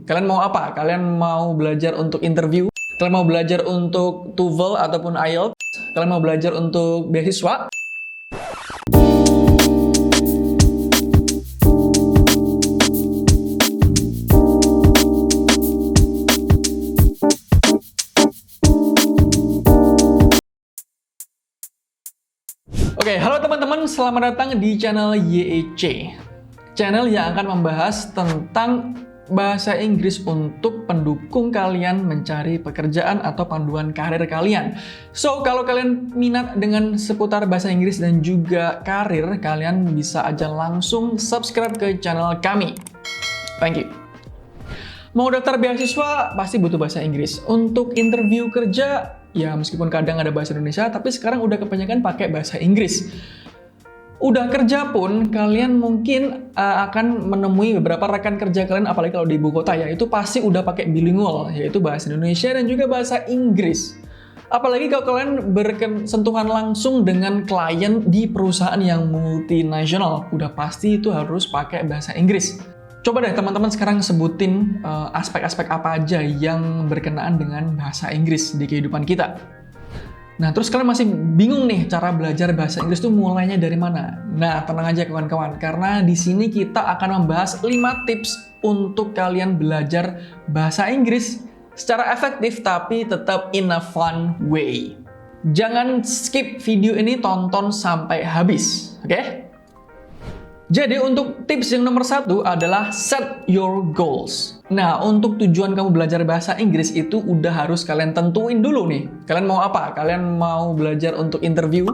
Kalian mau apa? Kalian mau belajar untuk interview? Kalian mau belajar untuk TOEFL ataupun IELTS? Kalian mau belajar untuk beasiswa? Oke, halo teman-teman, selamat datang di channel YEC. Channel yang akan membahas tentang bahasa Inggris untuk pendukung kalian mencari pekerjaan atau panduan karir kalian. So, kalau kalian minat dengan seputar bahasa Inggris dan juga karir, kalian bisa aja langsung subscribe ke channel kami. Thank you. Mau daftar beasiswa, pasti butuh bahasa Inggris. Untuk interview kerja, ya meskipun kadang ada bahasa Indonesia, tapi sekarang udah kebanyakan pakai bahasa Inggris. Udah kerja pun, kalian mungkin akan menemui beberapa rekan kerja kalian, apalagi kalau di ibu kota ya, itu pasti udah pakai bilingual, yaitu bahasa Indonesia dan juga bahasa Inggris. Apalagi kalau kalian bersentuhan langsung dengan klien di perusahaan yang multinasional, udah pasti itu harus pakai bahasa Inggris. Coba deh teman-teman sekarang sebutin aspek-aspek apa aja yang berkenaan dengan bahasa Inggris di kehidupan kita. Nah, terus kalian masih bingung nih cara belajar bahasa Inggris itu mulainya dari mana? Nah, tenang aja kawan-kawan, karena di sini kita akan membahas 5 tips untuk kalian belajar bahasa Inggris secara efektif tapi tetap in a fun way. Jangan skip video ini, tonton sampai habis, oke? Jadi untuk tips yang nomor 1 adalah set your goals. Nah, untuk tujuan kamu belajar bahasa Inggris itu udah harus kalian tentuin dulu nih. Kalian mau apa? Kalian mau belajar untuk interview?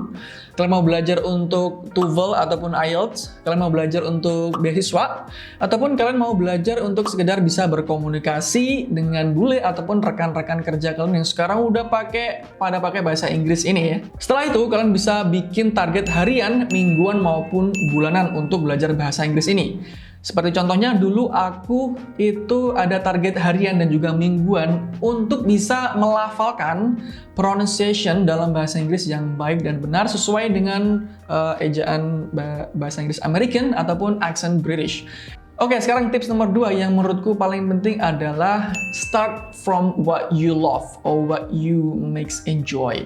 Kalian mau belajar untuk TOEFL ataupun IELTS? Kalian mau belajar untuk beasiswa? Ataupun kalian mau belajar untuk sekedar bisa berkomunikasi dengan bule ataupun rekan-rekan kerja kalian yang sekarang udah pada pakai bahasa Inggris ini ya. Setelah itu kalian bisa bikin target harian, mingguan maupun bulanan untuk belajar bahasa Inggris ini. Seperti contohnya dulu aku itu ada target harian dan juga mingguan untuk bisa melafalkan pronunciation dalam bahasa Inggris yang baik dan benar sesuai dengan ejaan bahasa Inggris American ataupun accent British. Oke, sekarang tips nomor 2 yang menurutku paling penting adalah start from what you love or what you makes enjoy.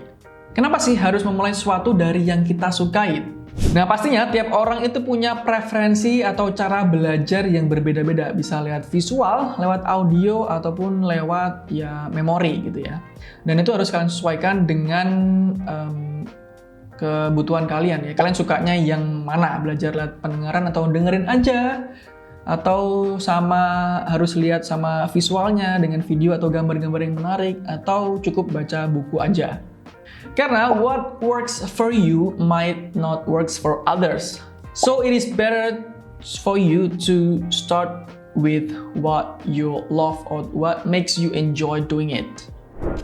Kenapa sih harus memulai sesuatu dari yang kita sukai? Nah, pastinya tiap orang itu punya preferensi atau cara belajar yang berbeda-beda. Bisa lewat visual, lewat audio, ataupun lewat ya memori gitu ya. Dan itu harus kalian sesuaikan dengan kebutuhan kalian ya. Kalian sukanya yang mana? Belajar lewat pendengaran atau dengerin aja? Atau sama harus lihat sama visualnya dengan video atau gambar-gambar yang menarik? Atau cukup baca buku aja? Karena what works for you might not works for others. So it is better for you to start with what you love or what makes you enjoy doing it.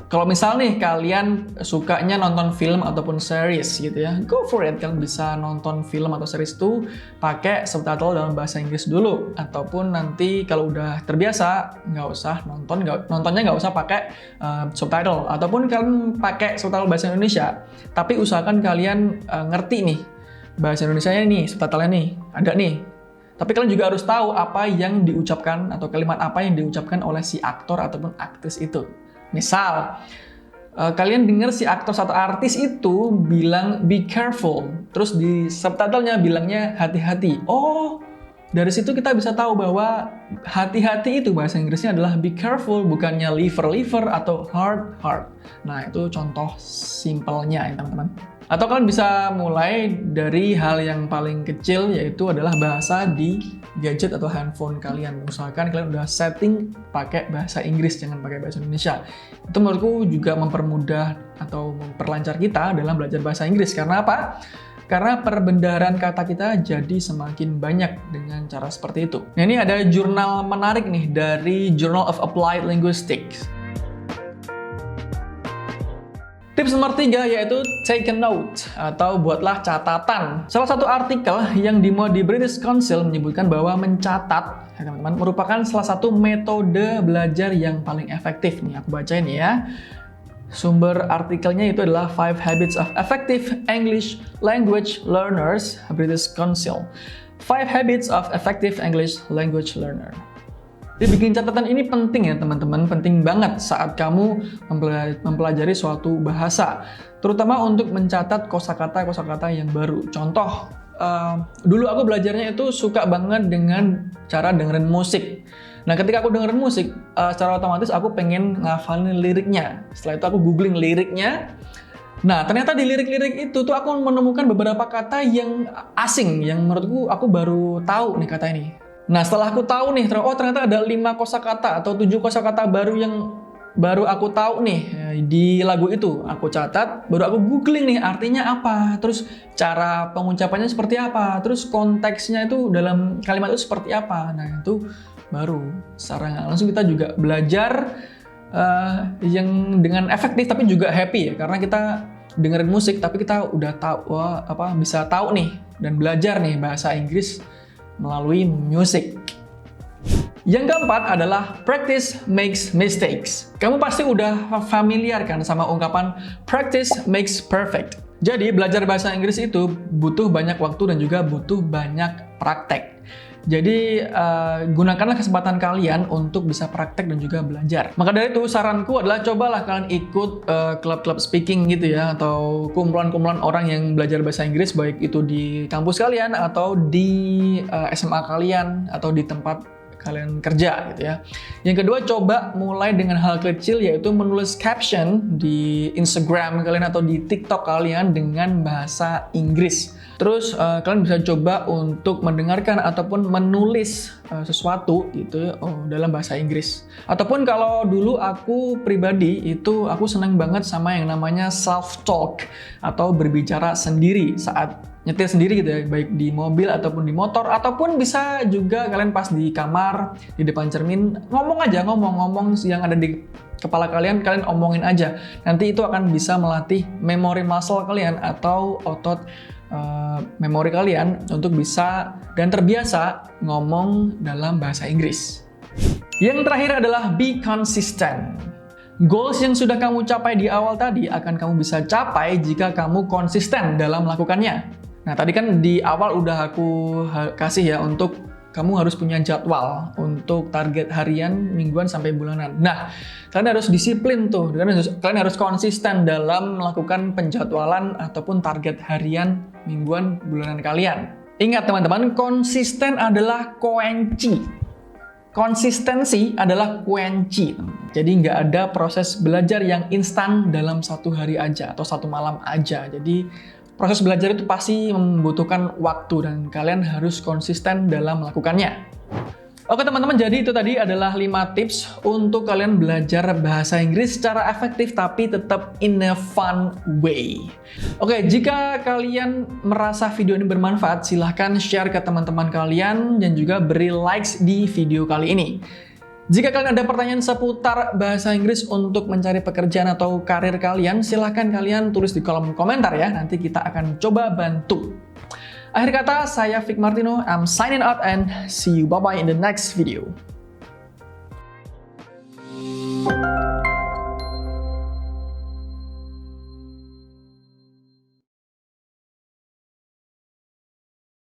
Kalau misal nih kalian sukanya nonton film ataupun series gitu ya, go for it. Kalian bisa nonton film atau series itu pakai subtitle dalam bahasa Inggris dulu, ataupun nanti kalau udah terbiasa nggak usah nontonnya nggak usah pakai subtitle, ataupun kalian pakai subtitle bahasa Indonesia. Tapi usahakan kalian ngerti nih bahasa Indonesianya nih, subtitlenya nih ada nih. Tapi kalian juga harus tahu apa yang diucapkan atau kalimat apa yang diucapkan oleh si aktor ataupun aktris itu. Misal, kalian dengar si aktor atau artis itu bilang be careful, terus di subtitlenya bilangnya hati-hati. Oh, dari situ kita bisa tahu bahwa hati-hati itu bahasa Inggrisnya adalah be careful, bukannya liver atau heart. Nah, itu contoh simpelnya ya teman-teman. Atau kalian bisa mulai dari hal yang paling kecil, yaitu adalah bahasa di gadget atau handphone kalian. Usahakan kalian udah setting pakai bahasa Inggris, jangan pakai bahasa Indonesia. Itu menurutku juga mempermudah atau memperlancar kita dalam belajar bahasa Inggris. Karena apa? Karena perbendaharaan kata kita jadi semakin banyak dengan cara seperti itu. Nah, ini ada jurnal menarik nih dari Journal of Applied Linguistics. Tips nomor 3 yaitu take a note atau buatlah catatan. Salah satu artikel yang dimuat di British Council menyebutkan bahwa mencatat, teman-teman, merupakan salah satu metode belajar yang paling efektif. Nih aku bacain ya. Sumber artikelnya itu adalah 5 Habits of Effective English Language Learners, British Council. 5 Habits of Effective English Language Learner. Jadi bikin catatan ini penting ya teman-teman, penting banget saat kamu mempelajari suatu bahasa, terutama untuk mencatat kosakata yang baru. Contoh, dulu aku belajarnya itu suka banget dengan cara dengerin musik. Nah, ketika aku dengerin musik, secara otomatis aku pengen ngafalin liriknya. Setelah itu aku googling liriknya. Nah, ternyata di lirik-lirik itu tuh aku menemukan beberapa kata yang asing, yang menurutku aku baru tahu nih kata ini. Nah, setelah aku tahu nih, ternyata ada 5 kosakata atau 7 kosakata baru yang baru aku tahu nih di lagu itu. Aku catat, baru aku googling nih artinya apa, terus cara pengucapannya seperti apa, terus konteksnya itu dalam kalimat itu seperti apa. Nah, itu baru secara nggak langsung kita juga belajar yang dengan efektif tapi juga happy ya, karena kita dengerin musik tapi kita udah tahu bisa tahu nih dan belajar nih bahasa Inggris melalui musik. Yang keempat adalah practice makes mistakes. Kamu pasti udah familiar kan sama ungkapan practice makes perfect. Jadi belajar bahasa Inggris itu butuh banyak waktu dan juga butuh banyak praktek. Jadi gunakanlah kesempatan kalian untuk bisa praktek dan juga belajar. Maka dari itu saranku adalah cobalah kalian ikut klub-klub speaking gitu ya, atau kumpulan-kumpulan orang yang belajar bahasa Inggris, baik itu di kampus kalian atau di SMA kalian atau di tempat kalian kerja gitu ya. Yang kedua, coba mulai dengan hal kecil, yaitu menulis caption di Instagram kalian atau di TikTok kalian dengan bahasa Inggris. Terus kalian bisa coba untuk mendengarkan ataupun menulis sesuatu gitu dalam bahasa Inggris. Ataupun kalau dulu aku pribadi itu aku senang banget sama yang namanya self-talk atau berbicara sendiri saat nyetir sendiri gitu ya, baik di mobil ataupun di motor, ataupun bisa juga kalian pas di kamar di depan cermin ngomong yang ada di kepala kalian omongin aja. Nanti itu akan bisa melatih memory muscle kalian atau otot memori kalian untuk bisa dan terbiasa ngomong dalam bahasa Inggris. Yang terakhir adalah be consistent. Goals yang sudah kamu capai di awal tadi akan kamu bisa capai jika kamu konsisten dalam melakukannya. Nah, tadi kan di awal udah aku kasih ya untuk kamu harus punya jadwal untuk target harian, mingguan, sampai bulanan. Nah, kalian harus disiplin tuh. Kalian harus konsisten dalam melakukan penjadwalan ataupun target harian, mingguan, bulanan kalian. Ingat teman-teman, konsisten adalah kunci. Konsistensi adalah kunci. Jadi nggak ada proses belajar yang instan dalam satu hari aja atau satu malam aja. Jadi proses belajar itu pasti membutuhkan waktu dan kalian harus konsisten dalam melakukannya. Oke teman-teman, jadi itu tadi adalah 5 tips untuk kalian belajar bahasa Inggris secara efektif tapi tetap in a fun way. Oke, jika kalian merasa video ini bermanfaat, silahkan share ke teman-teman kalian dan juga beri likes di video kali ini. Jika kalian ada pertanyaan seputar bahasa Inggris untuk mencari pekerjaan atau karir kalian, silahkan kalian tulis di kolom komentar ya, nanti kita akan coba bantu. Akhir kata, saya Vic Martino, I'm signing out and see you bye-bye in the next video.